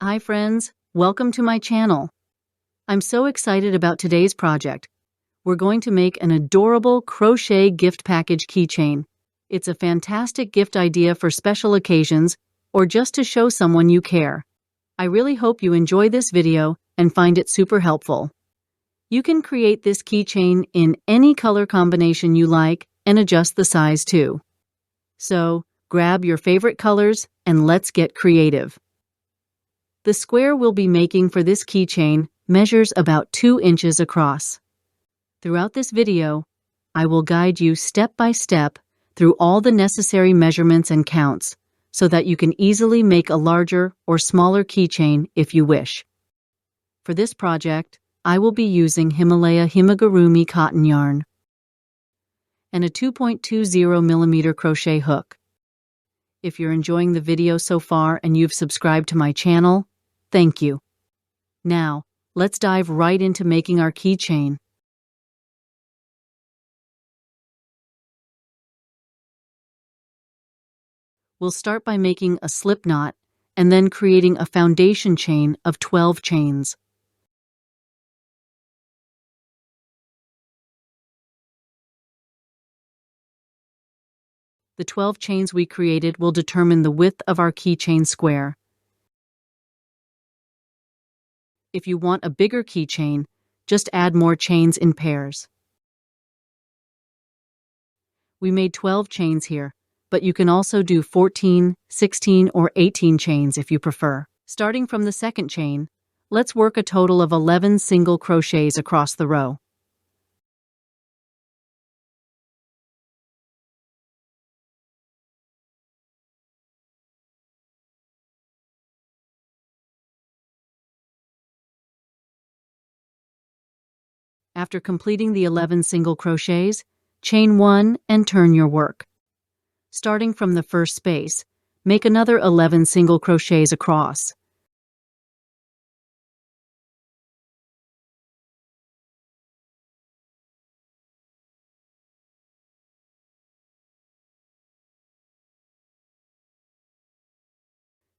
Hi friends, welcome to my channel. I'm so excited about today's project. We're going to make an adorable crochet gift package keychain. It's a fantastic gift idea for special occasions or just to show someone you care. I really hope you enjoy this video and find it super helpful. You can create this keychain in any color combination you like and adjust the size too. So, grab your favorite colors and let's get creative. The square we'll be making for this keychain measures about 2 inches across. Throughout this video, I will guide you step by step through all the necessary measurements and counts so that you can easily make a larger or smaller keychain if you wish. For this project, I will be using Himalaya Himagurumi cotton yarn and a 2.20mm crochet hook. If you're enjoying the video so far and you've subscribed to my channel, thank you. Now, let's dive right into making our keychain. We'll start by making a slip knot and then creating a foundation chain of 12 chains. The 12 chains we created will determine the width of our keychain square. If you want a bigger keychain, just add more chains in pairs. We made 12 chains here, but you can also do 14, 16, or 18 chains if you prefer. Starting from the second chain, let's work a total of 11 single crochets across the row. After completing the 11 single crochets, chain 1 and turn your work. Starting from the first space, make another 11 single crochets across.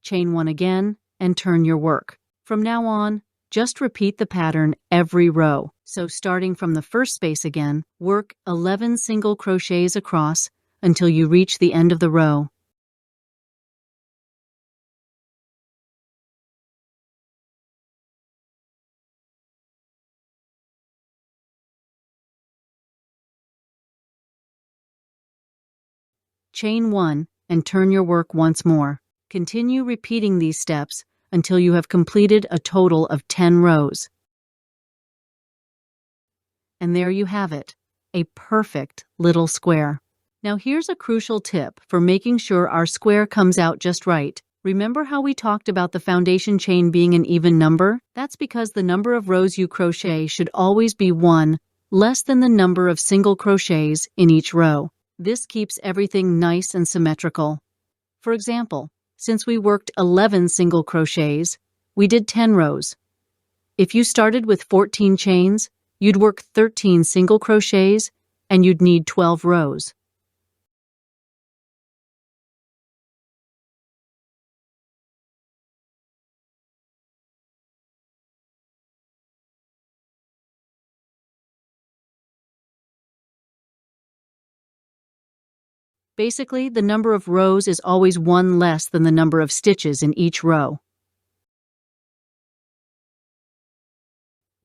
Chain 1 again and turn your work. From now on, just repeat the pattern every row. So starting from the first space again, work 11 single crochets across until you reach the end of the row. Chain 1 and turn your work once more. Continue repeating these steps until you have completed a total of 10 rows. And there you have it, a perfect little square. Now here's a crucial tip for making sure our square comes out just right. Remember how we talked about the foundation chain being an even number? That's because the number of rows you crochet should always be 1 less than the number of single crochets in each row. This keeps everything nice and symmetrical. For example, since we worked 11 single crochets, we did 10 rows. If you started with 14 chains, you'd work 13 single crochets and you'd need 12 rows. Basically, the number of rows is always 1 less than the number of stitches in each row.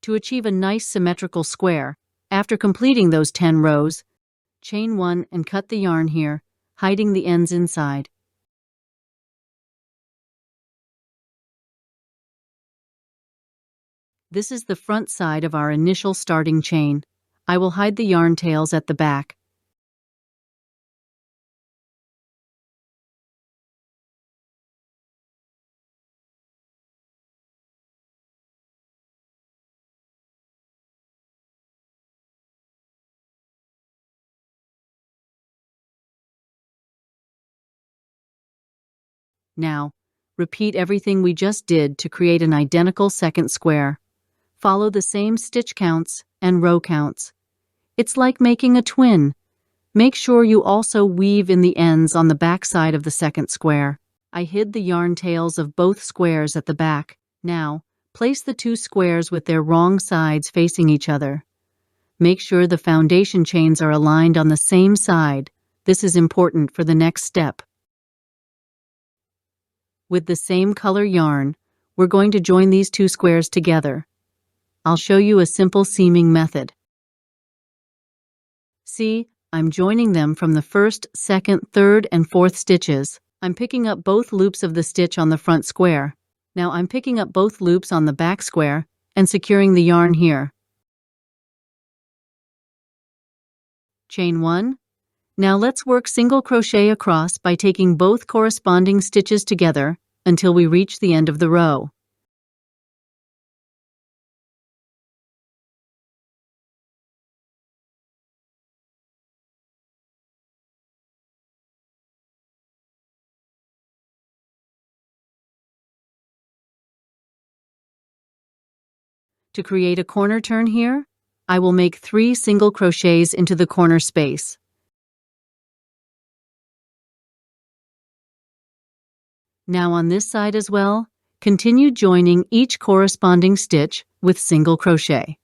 To achieve a nice symmetrical square, after completing those 10 rows, chain 1 and cut the yarn here, hiding the ends inside. This is the front side of our initial starting chain. I will hide the yarn tails at the back. Now, repeat everything we just did to create an identical second square. Follow the same stitch counts and row counts. It's like making a twin. Make sure you also weave in the ends on the back side of the second square. I hid the yarn tails of both squares at the back. Now, place the two squares with their wrong sides facing each other. Make sure the foundation chains are aligned on the same side. This is important for the next step. With the same color yarn, we're going to join these two squares together. I'll show you a simple seaming method. See, I'm joining them from the first, second, third, and fourth stitches. I'm picking up both loops of the stitch on the front square. Now I'm picking up both loops on the back square and securing the yarn here. Chain 1. Now let's work single crochet across by taking both corresponding stitches together until we reach the end of the row. To create a corner turn here, I will make 3 single crochets into the corner space. Now on this side as well, continue joining each corresponding stitch with single crochet.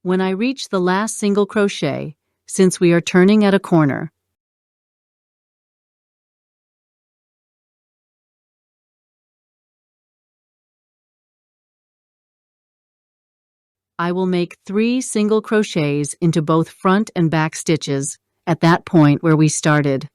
When I reach the last single crochet, since we are turning at a corner, I will make 3 single crochets into both front and back stitches at that point where we started.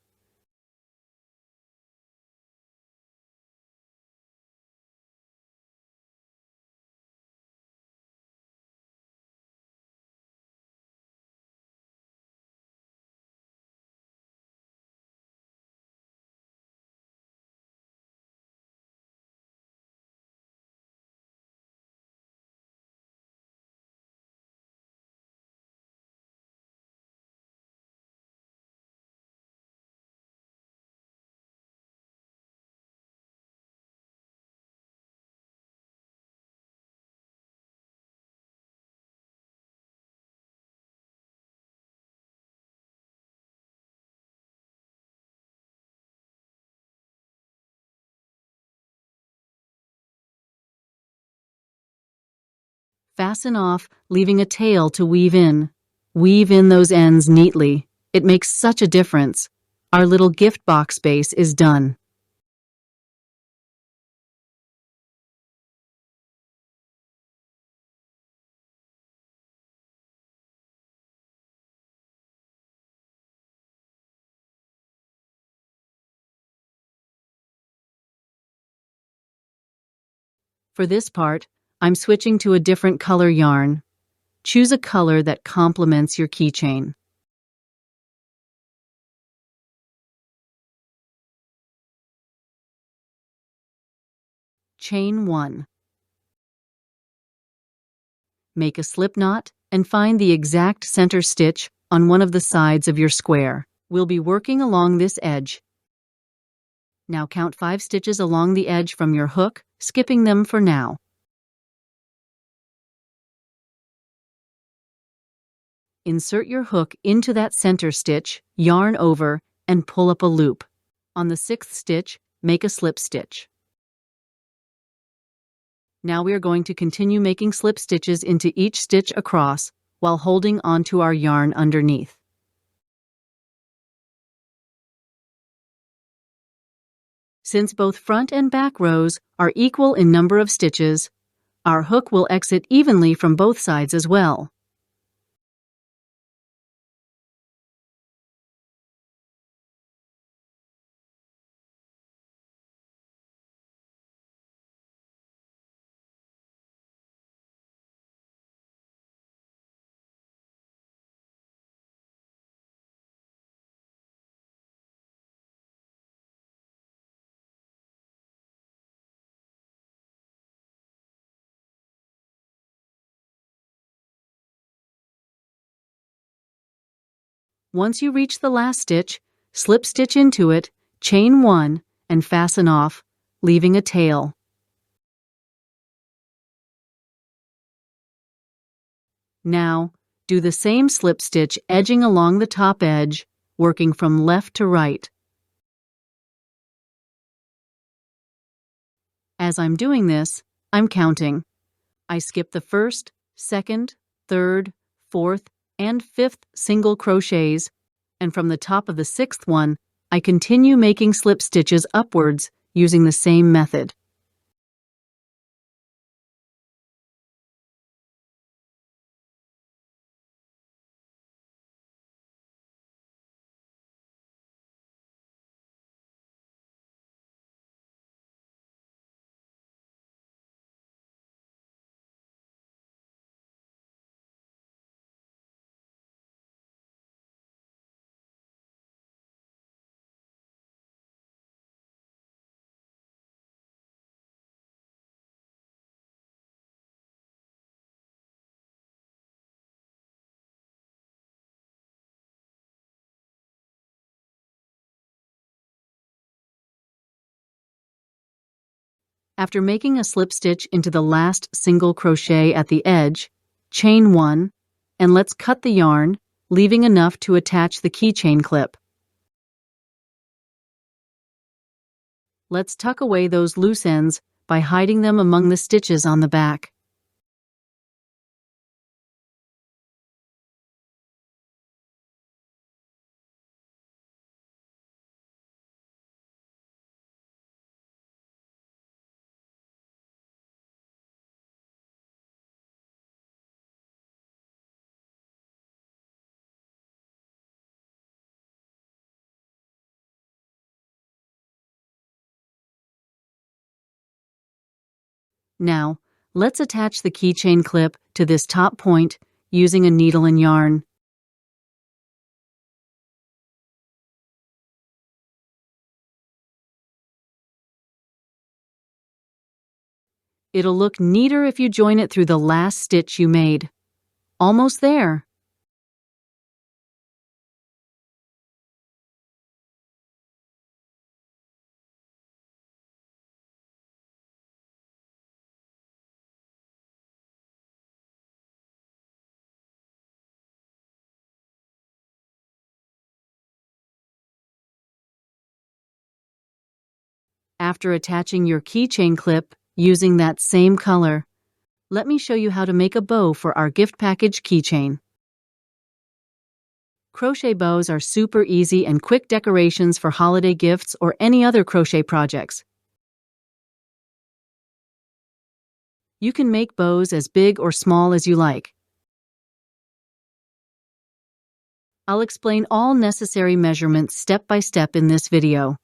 Fasten off, leaving a tail to weave in. Weave in those ends neatly. It makes such a difference. Our little gift box base is done. For this part, I'm switching to a different color yarn. Choose a color that complements your keychain. Chain 1. Make a slip knot and find the exact center stitch on one of the sides of your square. We'll be working along this edge. Now count 5 stitches along the edge from your hook, skipping them for now. Insert your hook into that center stitch, yarn over, and pull up a loop. On the 6th stitch, make a slip stitch. Now we are going to continue making slip stitches into each stitch across while holding onto our yarn underneath. Since both front and back rows are equal in number of stitches, our hook will exit evenly from both sides as well. Once you reach the last stitch, slip stitch into it, chain 1, and fasten off, leaving a tail. Now, do the same slip stitch edging along the top edge, working from left to right. As I'm doing this, I'm counting. I skip the first, second, third, fourth, and fifth single crochets, and from the top of the sixth one, I continue making slip stitches upwards using the same method. After making a slip stitch into the last single crochet at the edge, chain 1, and let's cut the yarn, leaving enough to attach the keychain clip. Let's tuck away those loose ends by hiding them among the stitches on the back. Now, let's attach the keychain clip to this top point using a needle and yarn. It'll look neater if you join it through the last stitch you made. Almost there. After attaching your keychain clip using that same color, let me show you how to make a bow for our gift package keychain. Crochet bows are super easy and quick decorations for holiday gifts or any other crochet projects. You can make bows as big or small as you like. I'll explain all necessary measurements step by step in this video.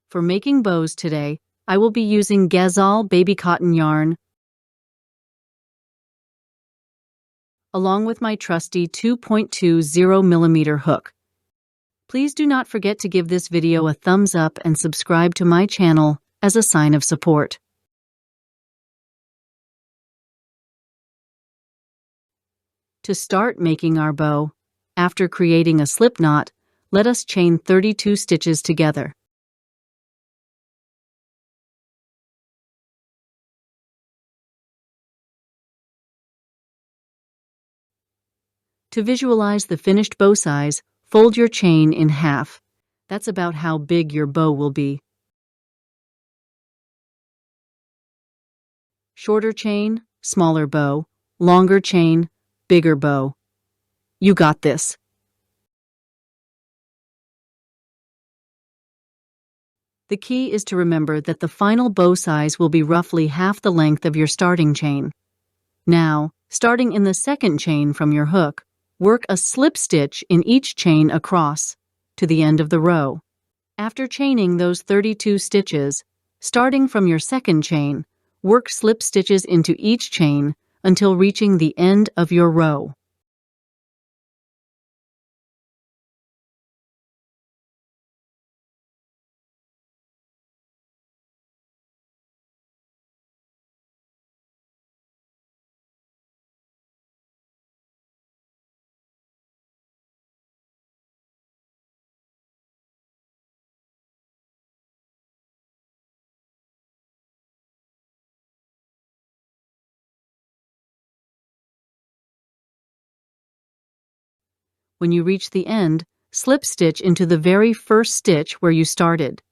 For making bows today, I will be using Gazal baby cotton yarn along with my trusty 2.20mm hook. Please do not forget to give this video a thumbs up and subscribe to my channel as a sign of support. To start making our bow, after creating a slip knot, let us chain 32 stitches together. To visualize the finished bow size, fold your chain in half. That's about how big your bow will be. Shorter chain, smaller bow. Longer chain, bigger bow. You got this. The key is to remember that the final bow size will be roughly half the length of your starting chain. Now, starting in the second chain from your hook, work a slip stitch in each chain across to the end of the row. After chaining those 32 stitches, starting from your second chain, work slip stitches into each chain until reaching the end of your row. When you reach the end, slip stitch into the very first stitch where you started.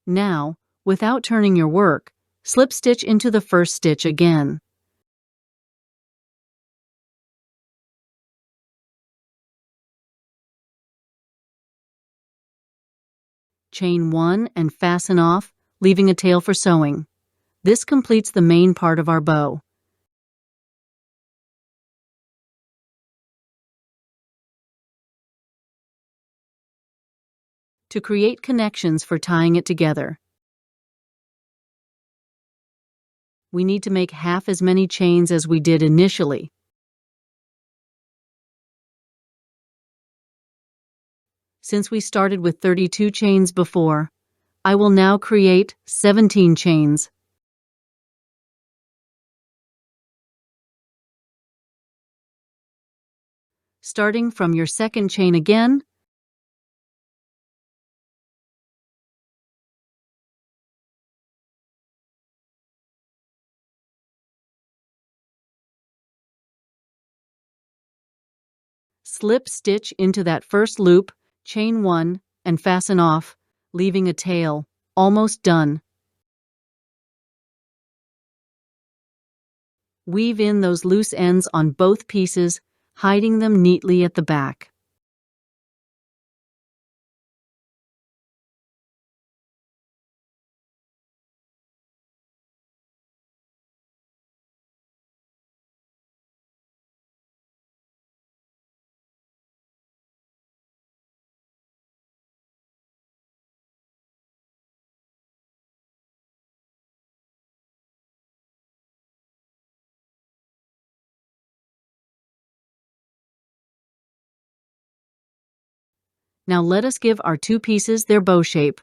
Now, without turning your work, slip stitch into the first stitch again. Chain 1 and fasten off, leaving a tail for sewing. This completes the main part of our bow. To create connections for tying it together, we need to make half as many chains as we did initially. Since we started with 32 chains before, I will now create 17 chains. Starting from your second chain again, slip stitch into that first loop, chain 1, and fasten off, leaving a tail. Almost done. Weave in those loose ends on both pieces, hiding them neatly at the back. Now let us give our two pieces their bow shape.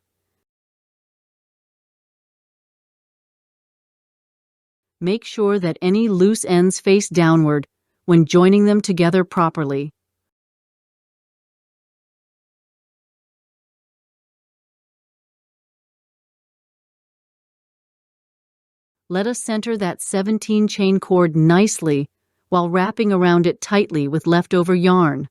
Make sure that any loose ends face downward when joining them together properly. Let us center that 17 chain cord nicely while wrapping around it tightly with leftover yarn.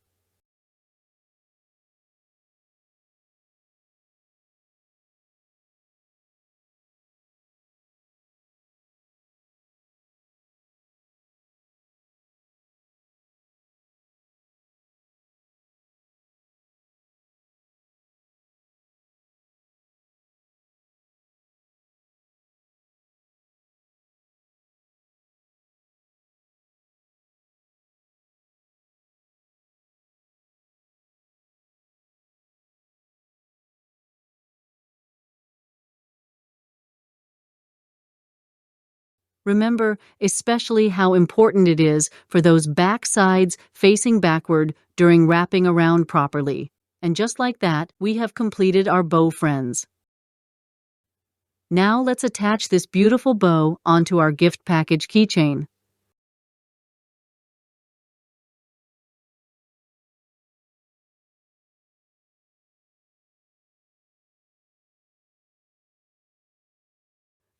Remember especially how important it is for those back sides facing backward during wrapping around properly. And just like that, we have completed our bow friends. Now let's attach this beautiful bow onto our gift package keychain.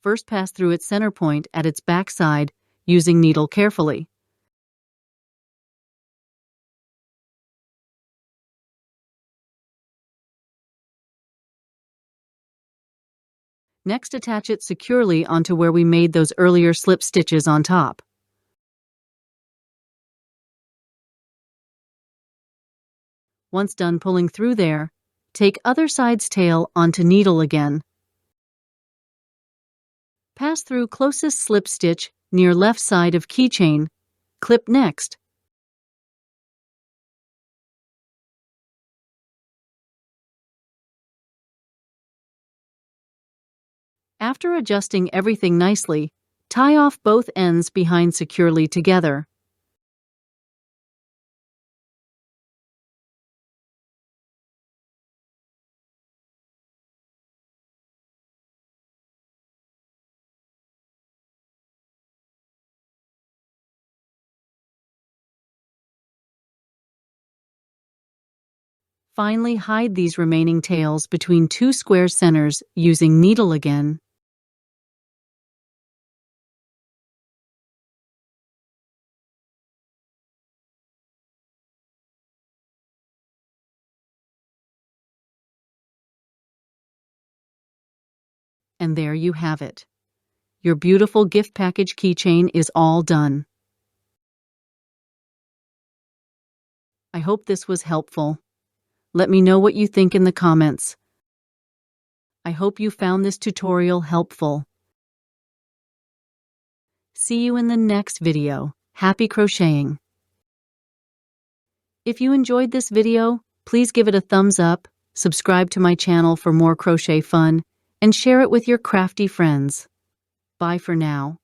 First pass through its center point at its back side, using needle carefully. Next, attach it securely onto where we made those earlier slip stitches on top. Once done pulling through there, take other side's tail onto needle again. Pass through closest slip stitch near left side of keychain. Clip next. After adjusting everything nicely, tie off both ends behind securely together. Finally, hide these remaining tails between two square centers using needle again. And there you have it. Your beautiful gift package keychain is all done. I hope this was helpful. Let me know what you think in the comments. I hope you found this tutorial helpful. See you in the next video. Happy crocheting! If you enjoyed this video, please give it a thumbs up, subscribe to my channel for more crochet fun, and share it with your crafty friends. Bye for now.